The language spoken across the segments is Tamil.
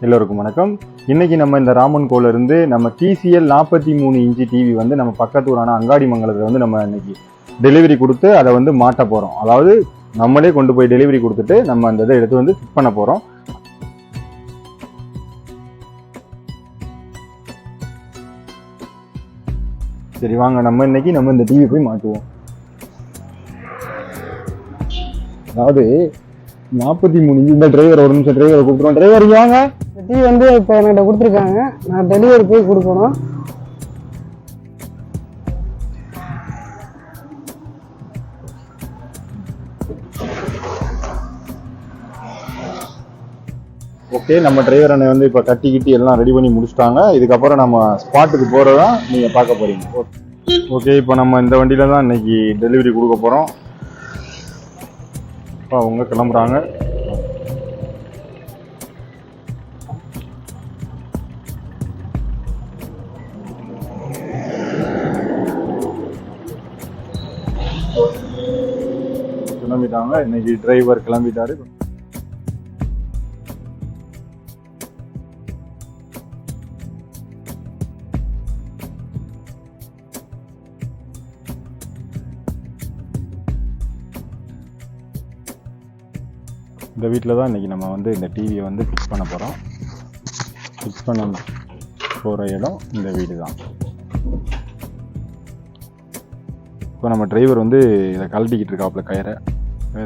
எல்லோருக்கும் வணக்கம். இன்னைக்கு நம்ம இந்த ராமன் கோல இருந்து நம்ம TCL 43 இன்ச்சு டிவி வந்து நம்ம பக்கத்து ஊரான அங்காடிமங்கலத்தில் வந்து நம்ம இன்னைக்கு டெலிவரி கொடுத்து அதை வந்து மாட்ட போகிறோம். அதாவது நம்மளே கொண்டு போய் டெலிவரி கொடுத்துட்டு நம்ம அந்த இதை எடுத்து வந்து ஃபிட் பண்ண போகிறோம். சரி வாங்க, நம்ம இந்த டிவி போய் மாட்டுவோம். அதாவது 43 இன்ச்சு இந்த டிரைவர் ஒரு நிமிஷம் டிரைவரை கூப்பிடுறோம். டிரைவர் வாங்க. டிவி வந்து இப்போ என்கிட்ட கொடுத்துருக்காங்க, நான் டெலிவரி போய் கொடுக்கணும். ஓகே, நம்ம டிரைவர் அண்ணன் வந்து இப்போ கட்டி எல்லாம் ரெடி பண்ணி முடிச்சிட்டாங்க. இதுக்கப்புறம் நம்ம ஸ்பாட்டுக்கு போகிறதா நீங்கள் பார்க்க போகிறீங்க. ஓகே, இப்போ நம்ம இந்த வண்டியில் தான் இன்னைக்கு டெலிவரி கொடுக்க போகிறோம். இப்போ அவங்க கிளம்புறாங்க. கிளம்பிட்டாங்க. இன்னைக்கு டிரைவர் கிளம்பிட்டாரு. இந்த வீட்டில் தான் இன்றைக்கி நம்ம வந்து இந்த டிவியை வந்து ஃபிக்ஸ் பண்ண போகிறோம். ஃபிக்ஸ் பண்ண போகிற இடம் இந்த வீடு தான். இப்போ நம்ம டிரைவர் வந்து இதை கழட்டிக்கிட்டு இருக்காப்புல கயிறை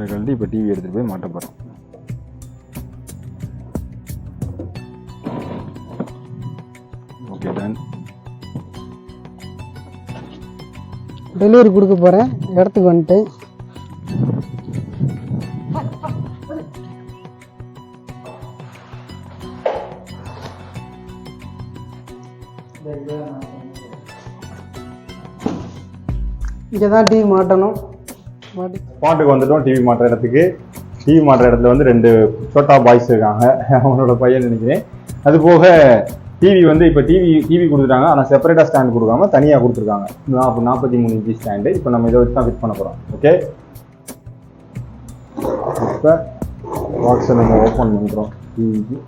கழட்டி இப்போ டிவி எடுத்துகிட்டு போய் மாட்ட போகிறோம். Okay done. டெலிவரி கொடுக்க போகிறேன், இடத்துக்கு வந்துட்டு. இங்கே தான் டிவி மாட்டணும். ஸ்பாட்டுக்கு வந்துட்டோம். டிவி மாட்டுற இடத்துக்கு. டிவி மாட்டுற இடத்துல வந்து 2 சோட்டா பாய்ஸ் இருக்காங்க, அவனோட பையன் நினைக்கிறேன். அது போக டிவி வந்து இப்போ டிவி கொடுத்துட்டாங்க, ஆனால் செப்பரேட்டாக ஸ்டாண்ட் கொடுக்காம தனியாக கொடுத்துருக்காங்க. 43 இன்ச்சு ஸ்டாண்டு. இப்போ நம்ம இதை வச்சு தான் ஃபிட் பண்ண போகிறோம். ஓகே, இப்போ பாக்ஸை நம்ம ஓப்பன் பண்ணுறோம். டிவிக்கு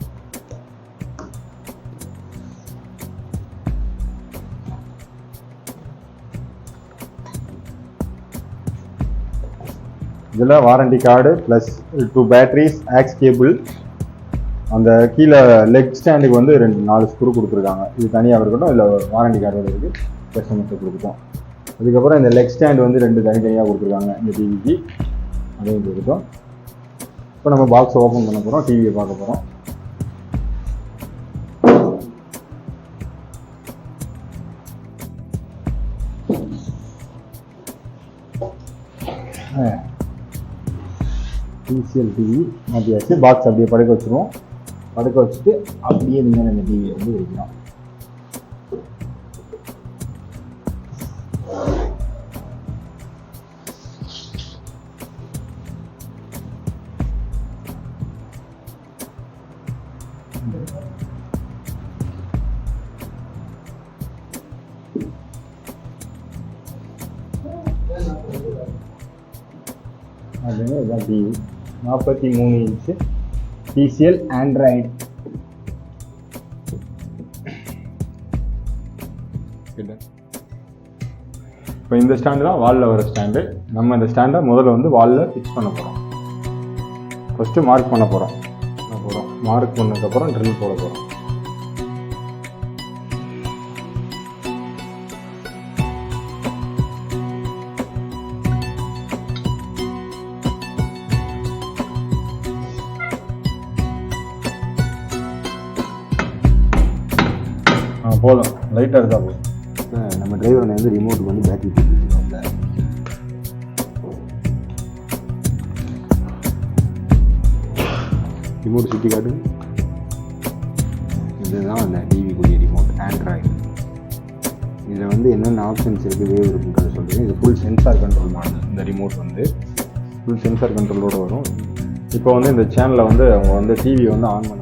இதில் warranty card plus 2 batteries, aux cable, அந்த கீழே லெக் ஸ்டாண்டுக்கு வந்து 4 ஸ்க்ரூ கொடுத்துருக்காங்க. இது தனியாக இருக்கட்டும், இல்லை வாரண்டி கார்டு இருக்குது, கஸ்டமர்ஸை கொடுத்துட்டோம். அதுக்கப்புறம் இந்த லெக் ஸ்டாண்டு வந்து 2 தனித்தனியாக கொடுத்துருக்காங்க இந்த டிவிக்கு, அதையும் கொடுத்துட்டோம். இப்போ நம்ம பாக்ஸை ஓப்பன் பண்ண போகிறோம், டிவியை பார்க்க போகிறோம். TCL டிவி மாற்றியாச்சு. பாக்ஸ் அப்படியே படுக்க வச்சுருவோம். படுக்க வச்சுட்டு அப்படியே நீங்கள் இந்த டிவியை வந்து வைக்கலாம். அதுங்க இதுதான் டிவி 43 இன்ச்சு TCL ஆண்ட்ராய்டு. இப்போ இந்த ஸ்டாண்டு தான் வாலில் வர ஸ்டாண்டு. நம்ம இந்த ஸ்டாண்டை முதல்ல வந்து வாலில் ஃபிக்ஸ் பண்ண போகிறோம். ஃபஸ்ட்டு மார்க் பண்ண போகிறோம். மார்க் பண்ணதுக்கப்புறம் ட்ரில் போட போகிறோம். போதும், லைட்டாக இருக்கா போதும். நம்ம டிரைவர் வந்து ரிமோட்டுக்கு வந்து பேட்டரி கொடுத்துருக்காங்க. ரிமோட் சுற்றி காட்டு. இதுதான் அந்த டிவிக்குரிய ரிமோட் ஆண்ட்ராய்டு. இதில் வந்து என்னென்ன ஆப்ஷன்ஸ் இருக்குது, வேவ் இருக்குன்றத சொல்கிறேன். இது ஃபுல் சென்சார் கண்ட்ரோல் மாடல். இந்த ரிமோட் வந்து ஃபுல் சென்சார் கண்ட்ரோலோடு வரும். இப்போ வந்து இந்த சேனலில் வந்து அவங்க வந்து டிவி வந்து ஆன் பண்ண.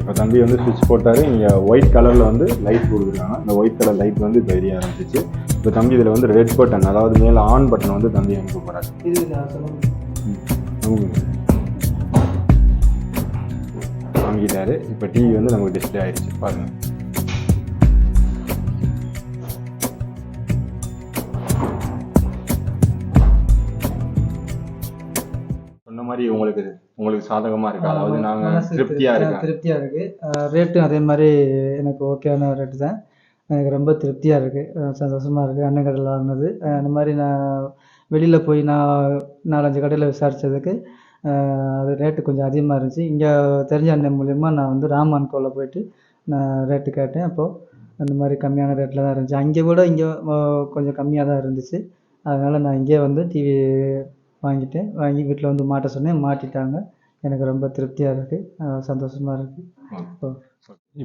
இப்போ தம்பி வந்து ஸ்விட்ச் போட்டார். இங்கே ஒயிட் கலரில் வந்து லைட் கொடுத்துருக்காங்க. இந்த ஒயிட் கலர் லைட் வந்து இப்போ எரிய ஆரம்பிச்சிச்சு. இப்போ தம்பி இதில் வந்து ரெட் பட்டன், அதாவது மேலே ஆன் பட்டன் வந்து தம்பி அனுப்ப போகிறாரு. சொல்லிட்டாரு. இப்போ டிவி வந்து நமக்கு டிஸ்பிளே ஆயிடுச்சு பாருங்க. சொன்ன மாதிரி உங்களுக்கு சாதகமா இருக்கு, அதாவது நாங்க திருப்தியா இருக்கு. ரேட்டும் அதே மாதிரி எனக்கு ஓகேவான ரேட்டு தான். எனக்கு ரொம்ப திருப்தியா இருக்கு, சந்தோஷமா இருக்கு. அண்ணன் கடையில் வாங்கினது. அந்த மாதிரி நான் வெளியில் போய் நான் 4-5 கடையில் விசாரித்ததுக்கு அது ரேட்டு கொஞ்சம் அதிகமாக இருந்துச்சு. இங்கே தெரிஞ்ச அண்ணன் மூலிமா நான் வந்து ராமான் கோவில் போயிட்டு நான் ரேட்டு கேட்டேன். அப்போது அந்த மாதிரி கம்மியான ரேட்டில் தான் இருந்துச்சு. அங்கே கூட இங்கே கொஞ்சம் கம்மியாக தான் இருந்துச்சு. அதனால் நான் இங்கே வந்து டிவி வாங்கிட்டேன். வாங்கி வீட்டில் வந்து மாட்ட சொன்னேன், மாட்டிட்டாங்க. எனக்கு ரொம்ப திருப்தியாக இருக்குது, சந்தோஷமாக இருக்குது.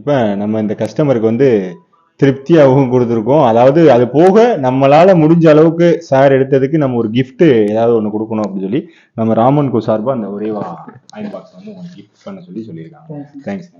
இப்போ நம்ம இந்த கஸ்டமருக்கு வந்து திருப்தியாகவும் கொடுத்துருக்கோம். அதாவது அது போக நம்மளால முடிஞ்ச அளவுக்கு சார் எடுத்ததுக்கு நம்ம ஒரு gift ஏதாவது ஒன்று கொடுக்கணும் அப்படின்னு சொல்லி நம்ம ராமன் கோ சார்பாக அந்த ஒரே அயன் பாக்ஸ் வந்து உங்களுக்கு கிஃப்ட் பண்ண சொல்லியிருக்காங்க. தேங்க்ஸ்.